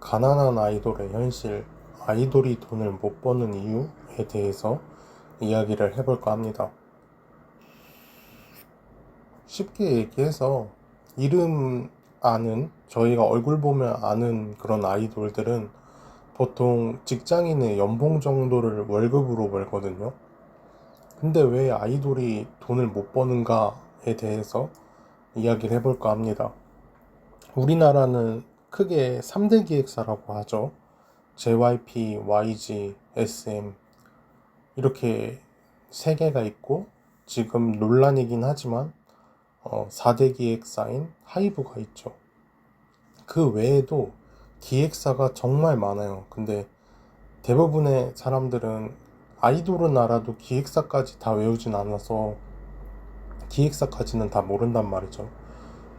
가난한 아이돌의 현실, 아이돌이 돈을 못 버는 이유에 대해서 이야기를 해볼까 합니다. 쉽게 얘기해서 이름 아는, 저희가 얼굴 보면 아는 그런 아이돌들은 보통 직장인의 연봉 정도를 월급으로 벌거든요. 근데 왜 아이돌이 돈을 못 버는가에 대해서 이야기를 해볼까 합니다. 우리나라는 크게 3대 기획사라고 하죠. JYP, YG, SM 이렇게 세 개가 있고, 지금 논란이긴 하지만 4대 기획사인 하이브가 있죠. 그 외에도 기획사가 정말 많아요. 근데 대부분의 사람들은 아이돌은 알아도 기획사까지 다 외우진 않아서 기획사까지는 다 모른단 말이죠.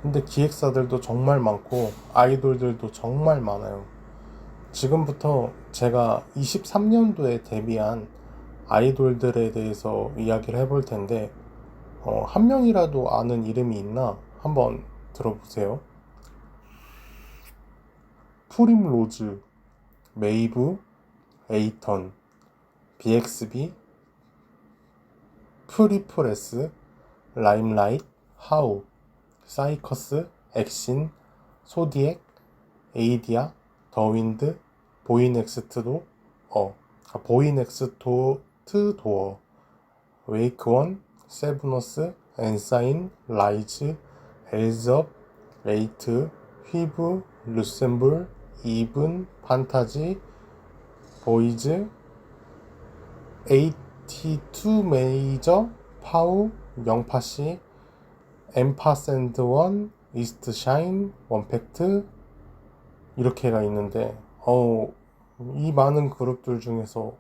근데 기획사들도 정말 많고 아이돌들도 정말 많아요. 지금부터 제가 23년도에 데뷔한 아이돌들에 대해서 이야기를 해볼 텐데, 한 명이라도 아는 이름이 있나 한번 들어보세요. 프림로즈, 메이브, 에이턴, BXB, 프리프레스, 라임라이트, 하우, 사이커스, 엑신, 소디엑, 에이디아, 더윈드, 보이넥스트 도어, 웨이크원, 세브너스, 엔사인, 라이즈, 엘즈업, 레이트, 휘브, 루셈블, 이븐, 판타지, 보이즈, 82 메이저, 파우, 명파씨, 엠파샌드원, 이스트샤인, 원팩트 이렇게가 있는데, 이 많은 그룹들 중에서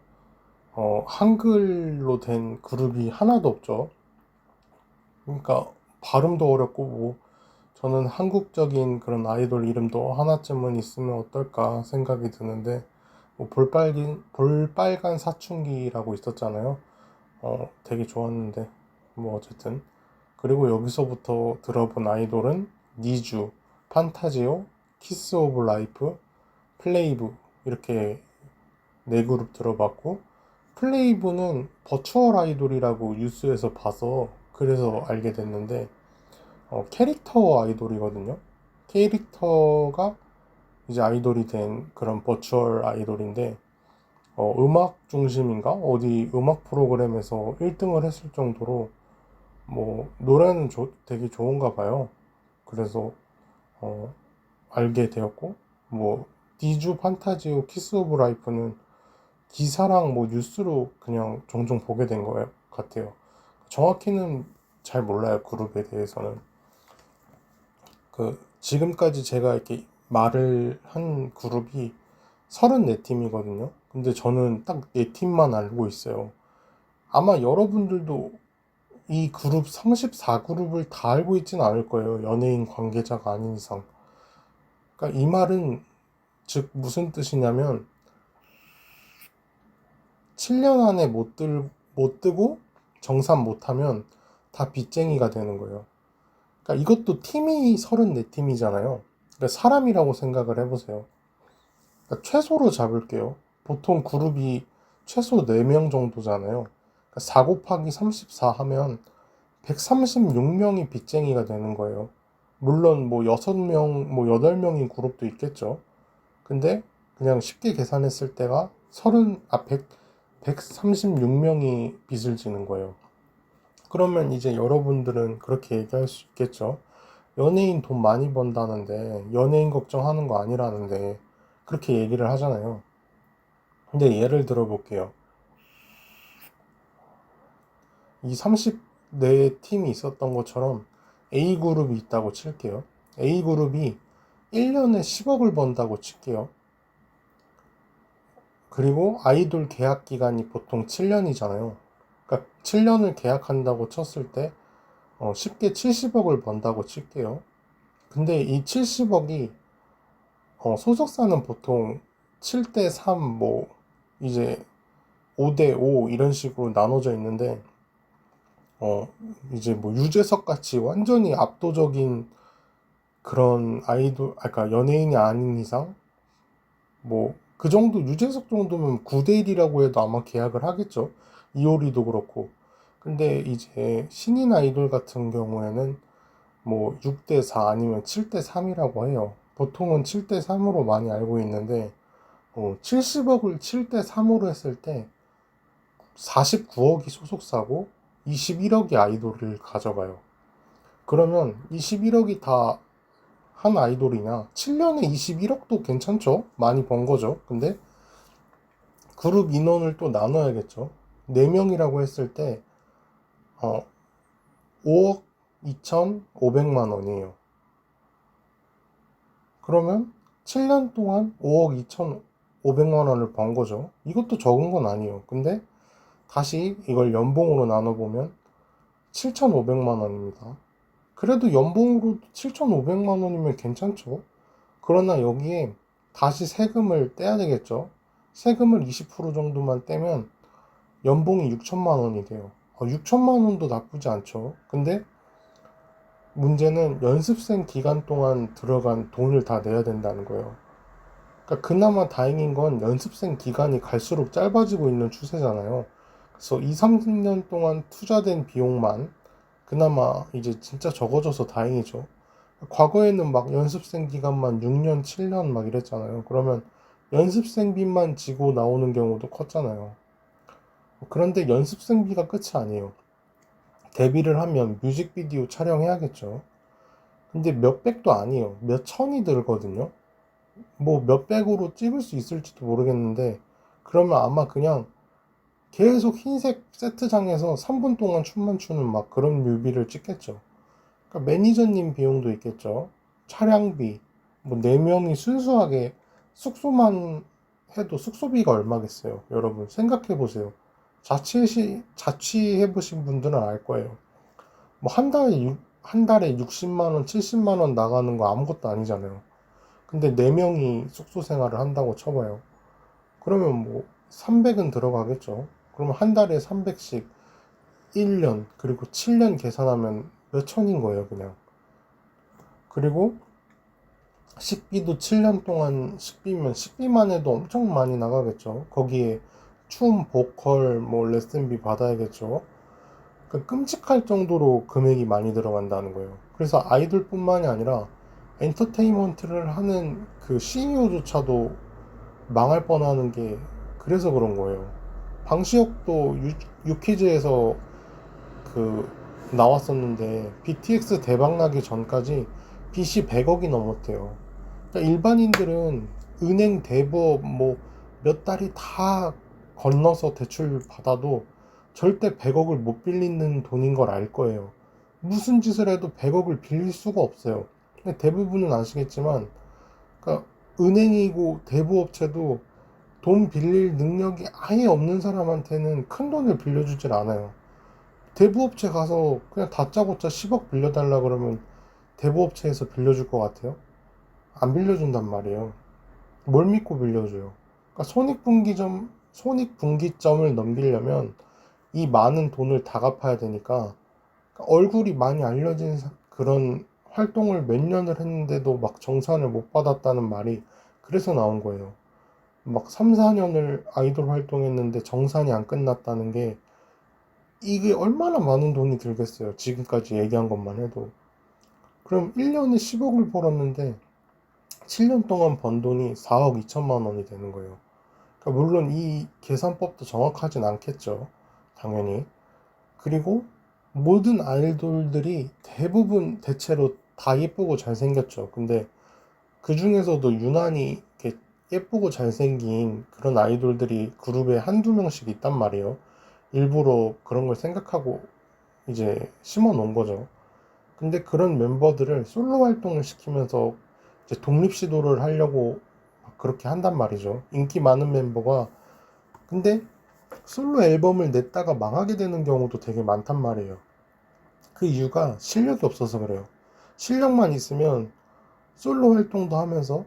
한글로 된 그룹이 하나도 없죠. 그러니까 발음도 어렵고, 저는 한국적인 그런 아이돌 이름도 하나쯤은 있으면 어떨까 생각이 드는데, 볼빨간 사춘기라고 있었잖아요. 되게 좋았는데, 어쨌든. 그리고 여기서부터 들어본 아이돌은 니쥬, 판타지오, 키스 오브 라이프, 플레이브 이렇게 네 그룹 들어봤고, 플레이브는 버추얼 아이돌이라고 뉴스에서 봐서 그래서 알게 됐는데, 캐릭터 아이돌이거든요. 캐릭터가 이제 아이돌이 된 그런 버추얼 아이돌인데, 음악 중심인가? 어디 음악 프로그램에서 1등을 했을 정도로 노래는 되게 좋은가 봐요. 그래서 어, 알게 되었고, 디주 판타지오 키스 오브 라이프는 기사랑 뉴스로 그냥 종종 보게 된 것 같아요. 정확히는 잘 몰라요, 그룹에 대해서는. 지금까지 제가 이렇게 말을 한 그룹이 34팀이거든요. 근데 저는 딱 4팀만 알고 있어요. 아마 여러분들도 이 그룹 34그룹을 다 알고 있진 않을 거예요. 연예인 관계자가 아닌 이상. 그러니까 이 말은 즉 무슨 뜻이냐면, 7년 안에 못 뜨고 정산 못하면 다 빚쟁이가 되는 거예요. 그러니까 이것도 팀이 34팀이잖아요. 그러니까 사람이라고 생각을 해보세요. 그러니까 최소로 잡을게요. 보통 그룹이 최소 4명 정도잖아요. 그러니까 4 곱하기 34 하면 136명이 빚쟁이가 되는 거예요. 물론 6명, 8명인 그룹도 있겠죠. 근데 그냥 쉽게 계산했을 때가 136명이 빚을 지는 거예요. 그러면 이제 여러분들은 그렇게 얘기할 수 있겠죠. 연예인 돈 많이 번다는데 연예인 걱정하는 거 아니라는데 그렇게 얘기를 하잖아요. 근데 예를 들어 볼게요. 이 34팀이 있었던 것처럼 A그룹이 있다고 칠게요. A그룹이 1년에 10억을 번다고 칠게요. 그리고 아이돌 계약 기간이 보통 7년이잖아요. 그러니까 7년을 계약한다고 쳤을 때 쉽게 70억을 번다고 칠게요. 근데 이 70억이 소속사는 보통 7대 3, 이제 5대 5 이런 식으로 나눠져 있는데, 이제 유재석 같이 완전히 압도적인 그런 아이돌, 그러니까 연예인이 아닌 이상 뭐 그 정도 유재석 정도면 9대1이라고 해도 아마 계약을 하겠죠. 이효리도 그렇고. 근데 이제 신인 아이돌 같은 경우에는 뭐 6대4 아니면 7대3이라고 해요. 보통은 7대3으로 많이 알고 있는데 70억을 7대3으로 했을 때 49억이 소속사고 21억이 아이돌을 가져가요. 그러면 21억이 다 한 아이돌이냐? 7년에 21억도 괜찮죠? 많이 번 거죠. 근데 그룹 인원을 또 나눠야겠죠. 4명이라고 했을 때 5억 2,500만 원이에요. 그러면 7년 동안 5억 2,500만 원을 번 거죠. 이것도 적은 건 아니에요. 근데 다시 이걸 연봉으로 나눠보면 7,500만 원입니다. 그래도 연봉으로 7,500만 원이면 괜찮죠. 그러나 여기에 다시 세금을 떼야 되겠죠. 세금을 20% 정도만 떼면 연봉이 6천만 원이 돼요. 6천만 원도 나쁘지 않죠. 근데 문제는 연습생 기간 동안 들어간 돈을 다 내야 된다는 거예요. 그러니까 그나마 다행인 건 연습생 기간이 갈수록 짧아지고 있는 추세잖아요. 그래서 2, 3년 동안 투자된 비용만 그나마 이제 진짜 적어져서 다행이죠. 과거에는 막 연습생 기간만 6년, 7년 막 이랬잖아요. 그러면 연습생비만 지고 나오는 경우도 컸잖아요. 그런데 연습생비가 끝이 아니에요. 데뷔를 하면 뮤직비디오 촬영해야겠죠. 근데 몇백도 아니에요. 몇 천이 들거든요. 뭐 몇백으로 찍을 수 있을지도 모르겠는데 그러면 아마 그냥 계속 흰색 세트장에서 3분 동안 춤만 추는 막 그런 뮤비를 찍겠죠. 그러니까 매니저님 비용도 있겠죠. 차량비, 뭐 4명이 순수하게 숙소만 해도 숙소비가 얼마겠어요. 여러분 생각해 보세요. 자취해 보신 분들은 알 거예요. 뭐 한 달에 60만 원, 70만 원 나가는 거 아무것도 아니잖아요. 근데 4명이 숙소 생활을 한다고 쳐봐요. 그러면 뭐 300은 들어가겠죠. 그러면 한 달에 300씩 1년, 그리고 7년 계산하면 몇 천인 거예요, 그냥. 그리고 식비도 7년 동안 식비만 해도 엄청 많이 나가겠죠. 거기에 춤, 보컬, 뭐 레슨비 받아야겠죠. 그러니까 끔찍할 정도로 금액이 많이 들어간다는 거예요. 그래서 아이돌뿐만이 아니라 엔터테인먼트를 하는 그 CEO조차도 망할 뻔하는 게 그래서 그런 거예요. 방시혁도 유퀴즈에서 그 나왔었는데 BTX 대박 나기 전까지 빚이 100억이 넘었대요. 그러니까 일반인들은 은행 대부업 뭐 몇 달이 다 건너서 대출 받아도 절대 100억을 못 빌리는 돈인 걸 알 거예요. 무슨 짓을 해도 100억을 빌릴 수가 없어요. 근데 대부분은 아시겠지만 그러니까 은행이고 대부업체도 돈 빌릴 능력이 아예 없는 사람한테는 큰 돈을 빌려주질 않아요. 대부업체 가서 그냥 다짜고짜 10억 빌려달라 그러면 대부업체에서 빌려줄 것 같아요? 안 빌려준단 말이에요. 뭘 믿고 빌려줘요? 그러니까 손익분기점을 넘기려면 이 많은 돈을 다 갚아야 되니까 그러니까 얼굴이 많이 알려진 그런 활동을 몇 년을 했는데도 막 정산을 못 받았다는 말이 그래서 나온 거예요. 막 3, 4년을 아이돌 활동했는데 정산이 안 끝났다는 게 이게 얼마나 많은 돈이 들겠어요. 지금까지 얘기한 것만 해도. 그럼 1년에 10억을 벌었는데 7년 동안 번 돈이 4억 2천만 원이 되는 거예요. 그러니까 물론 이 계산법도 정확하진 않겠죠. 당연히. 그리고 모든 아이돌들이 대부분 대체로 다 예쁘고 잘생겼죠. 근데 그 중에서도 유난히 이렇게 예쁘고 잘생긴 그런 아이돌들이 그룹에 한두 명씩 있단 말이에요. 일부러 그런 걸 생각하고 이제 심어 놓은 거죠. 근데 그런 멤버들을 솔로 활동을 시키면서 이제 독립 시도를 하려고 그렇게 한단 말이죠. 인기 많은 멤버가. 근데 솔로 앨범을 냈다가 망하게 되는 경우도 되게 많단 말이에요. 그 이유가 실력이 없어서 그래요. 실력만 있으면 솔로 활동도 하면서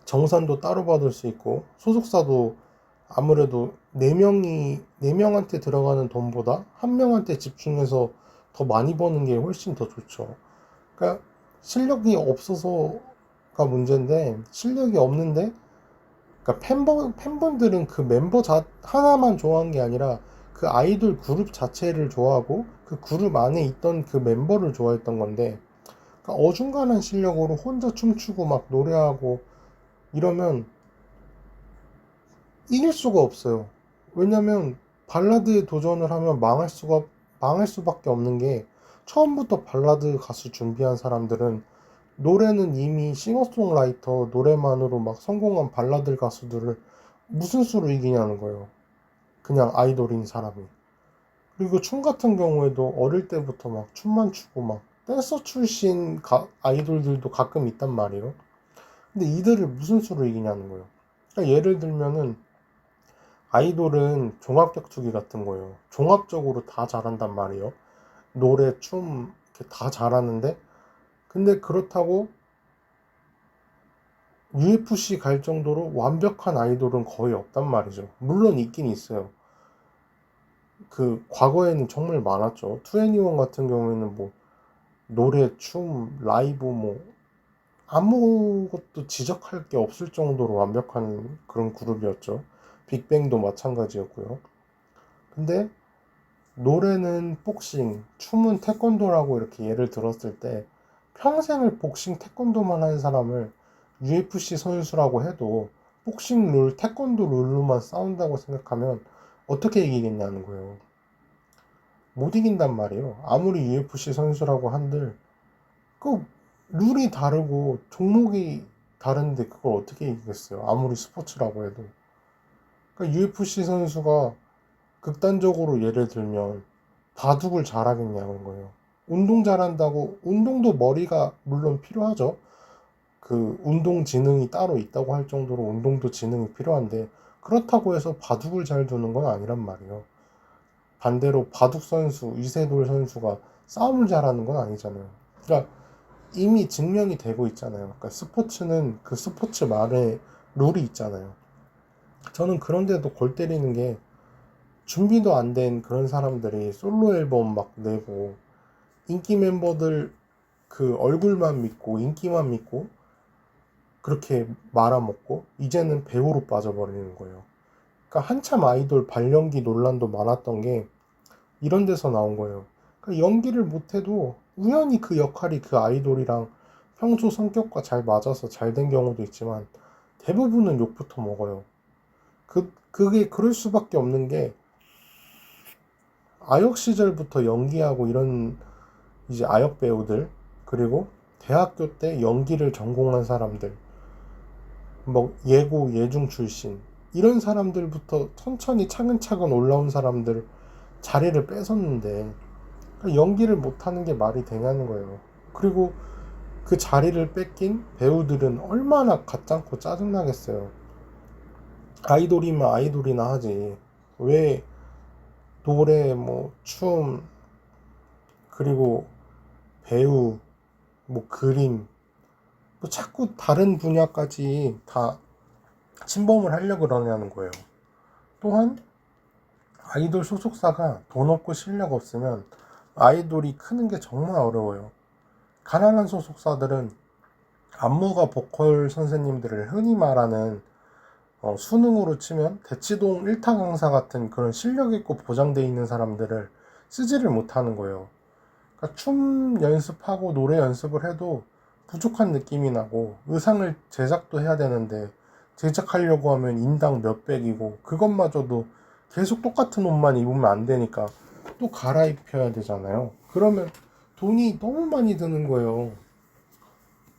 정산도 따로 받을 수 있고 소속사도 아무래도 4명한테 들어가는 돈보다 한 명한테 집중해서 더 많이 버는 게 훨씬 더 좋죠. 그러니까 실력이 없어서가 문제인데 실력이 없는데 그러니까 팬분들은 그 멤버 하나만 좋아한 게 아니라 그 아이돌 그룹 자체를 좋아하고 그 그룹 안에 있던 그 멤버를 좋아했던 건데, 그러니까 어중간한 실력으로 혼자 춤추고 막 노래하고 이러면 이길 수가 없어요. 왜냐면 발라드에 도전을 하면 망할 수밖에 없는 게, 처음부터 발라드 가수 준비한 사람들은 노래는 이미 싱어송라이터 노래만으로 막 성공한 발라드 가수들을 무슨 수로 이기냐는 거예요. 그냥 아이돌인 사람이. 그리고 춤 같은 경우에도 어릴 때부터 막 춤만 추고 막 댄서 출신 아이돌들도 가끔 있단 말이에요. 근데 이들을 무슨 수로 이기냐는 거예요. 그러니까 예를 들면은 아이돌은 종합격투기 같은 거예요. 종합적으로 다 잘한단 말이에요. 노래, 춤 이렇게 다 잘하는데, 근데 그렇다고 UFC 갈 정도로 완벽한 아이돌은 거의 없단 말이죠. 물론 있긴 있어요. 그 과거에는 정말 많았죠. 2NE1 같은 경우에는 뭐 노래, 춤, 라이브 뭐 아무것도 지적할 게 없을 정도로 완벽한 그런 그룹이었죠. 빅뱅도 마찬가지였고요. 근데 노래는 복싱, 춤은 태권도라고 이렇게 예를 들었을 때, 평생을 복싱, 태권도만 하는 사람을 UFC 선수라고 해도 복싱 룰, 태권도 룰로만 싸운다고 생각하면 어떻게 이기겠냐는 거예요. 못 이긴단 말이에요. 아무리 UFC 선수라고 한들 그 룰이 다르고 종목이 다른데 그걸 어떻게 이기겠어요? 아무리 스포츠라고 해도. 그러니까 UFC 선수가 극단적으로 예를 들면 바둑을 잘하겠냐는 거예요. 운동 잘한다고, 운동도 머리가 물론 필요하죠. 그 운동 지능이 따로 있다고 할 정도로 운동도 지능이 필요한데, 그렇다고 해서 바둑을 잘 두는 건 아니란 말이에요. 반대로 바둑 선수, 이세돌 선수가 싸움을 잘하는 건 아니잖아요. 그러니까 이미 증명이 되고 있잖아요. 그러니까 스포츠는 그 스포츠만의 룰이 있잖아요. 저는 그런데도 골 때리는 게, 준비도 안 된 그런 사람들이 솔로 앨범 막 내고 인기 멤버들 그 얼굴만 믿고 인기만 믿고 그렇게 말아먹고 이제는 배우로 빠져버리는 거예요. 그러니까 한참 아이돌 발연기 논란도 많았던 게 이런 데서 나온 거예요. 그러니까 연기를 못해도 우연히 그 역할이 그 아이돌이랑 평소 성격과 잘 맞아서 잘 된 경우도 있지만 대부분은 욕부터 먹어요. 그게 그럴 수밖에 없는 게, 아역 시절부터 연기하고 이런 이제 아역 배우들, 그리고 대학교 때 연기를 전공한 사람들, 뭐 예고 예중 출신 이런 사람들부터 천천히 차근차근 올라온 사람들 자리를 뺏었는데, 연기를 못하는 게 말이 되냐는 거예요. 그리고 그 자리를 뺏긴 배우들은 얼마나 가짱고 짜증나겠어요. 아이돌이면 아이돌이나 하지, 왜 노래, 뭐 춤, 그리고 배우, 뭐 그림, 뭐 자꾸 다른 분야까지 다 침범을 하려고 그러냐는 거예요. 또한 아이돌 소속사가 돈 없고 실력 없으면 아이돌이 크는 게 정말 어려워요. 가난한 소속사들은 안무가 보컬 선생님들을 흔히 말하는 수능으로 치면 대치동 1타 강사 같은 그런 실력 있고 보장돼 있는 사람들을 쓰지를 못하는 거예요. 그러니까 춤 연습하고 노래 연습을 해도 부족한 느낌이 나고, 의상을 제작도 해야 되는데 제작하려고 하면 인당 몇백이고 그것마저도 계속 똑같은 옷만 입으면 안 되니까 또 갈아입혀야 되잖아요. 그러면 돈이 너무 많이 드는 거예요.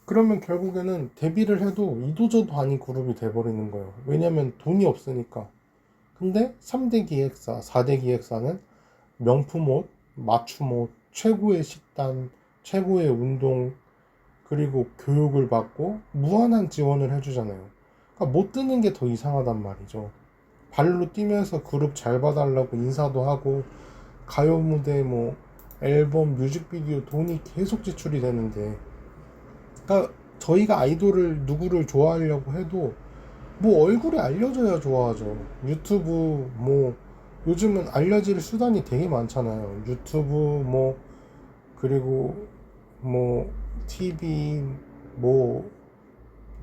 그러면 결국에는 데뷔를 해도 이도저도 아닌 그룹이 돼버리는 거예요. 왜냐면 돈이 없으니까. 근데 3대 기획사, 4대 기획사는 명품 옷, 맞춤 옷, 최고의 식단, 최고의 운동, 그리고 교육을 받고 무한한 지원을 해주잖아요. 그러니까 못 뜨는 게 더 이상하단 말이죠. 발로 뛰면서 그룹 잘 봐달라고 인사도 하고, 가요 무대, 뭐 앨범, 뮤직비디오 돈이 계속 지출이 되는데, 그러니까 저희가 아이돌을 누구를 좋아하려고 해도 뭐 얼굴이 알려져야 좋아하죠. 유튜브, 뭐 요즘은 알려질 수단이 되게 많잖아요. 유튜브, 뭐 그리고 뭐 TV, 뭐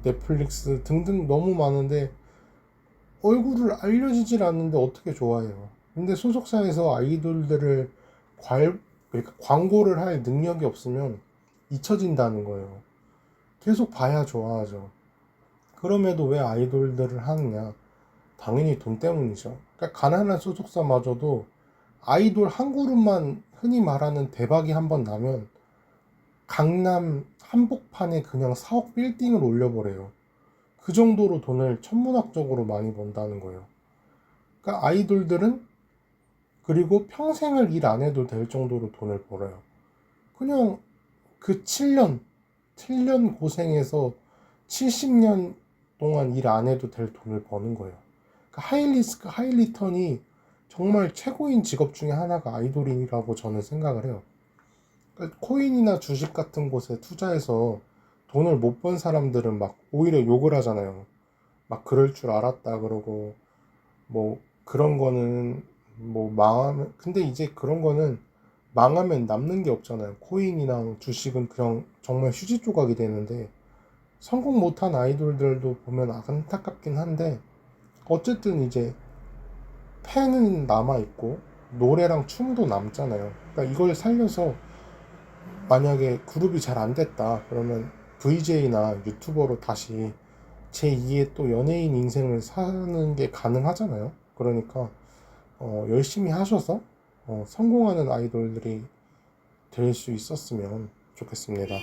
넷플릭스 등등 너무 많은데, 얼굴을 알려지질 않는데 어떻게 좋아해요? 근데 소속사에서 아이돌들을 그러니까 광고를 할 능력이 없으면 잊혀진다는 거예요. 계속 봐야 좋아하죠. 그럼에도 왜 아이돌들을 하느냐? 당연히 돈 때문이죠. 그러니까 가난한 소속사마저도 아이돌 한 그룹만 흔히 말하는 대박이 한번 나면 강남 한복판에 그냥 4억 빌딩을 올려버려요. 그 정도로 돈을 천문학적으로 많이 번다는 거예요. 그러니까 아이돌들은 그리고 평생을 일 안 해도 될 정도로 돈을 벌어요. 그냥 그 7년 고생해서 70년 동안 일 안 해도 될 돈을 버는 거예요. 그러니까 하이리스크 하이리턴이 정말 최고인 직업 중에 하나가 아이돌이라고 저는 생각을 해요. 그러니까 코인이나 주식 같은 곳에 투자해서 돈을 못 번 사람들은 막 오히려 욕을 하잖아요. 막 그럴 줄 알았다 그러고 뭐 그런 거는 뭐 망하면 근데 이제 그런 거는 망하면 남는 게 없잖아요. 코인이랑 주식은 그냥 정말 휴지 조각이 되는데 성공 못한 아이돌들도 보면 안타깝긴 한데 어쨌든 이제 팬은 남아있고 노래랑 춤도 남잖아요. 그러니까 이걸 살려서 만약에 그룹이 잘 안 됐다 그러면 VJ나 유튜버로 다시 제2의 또 연예인 인생을 사는 게 가능하잖아요. 그러니까 열심히 하셔서 성공하는 아이돌들이 될 수 있었으면 좋겠습니다.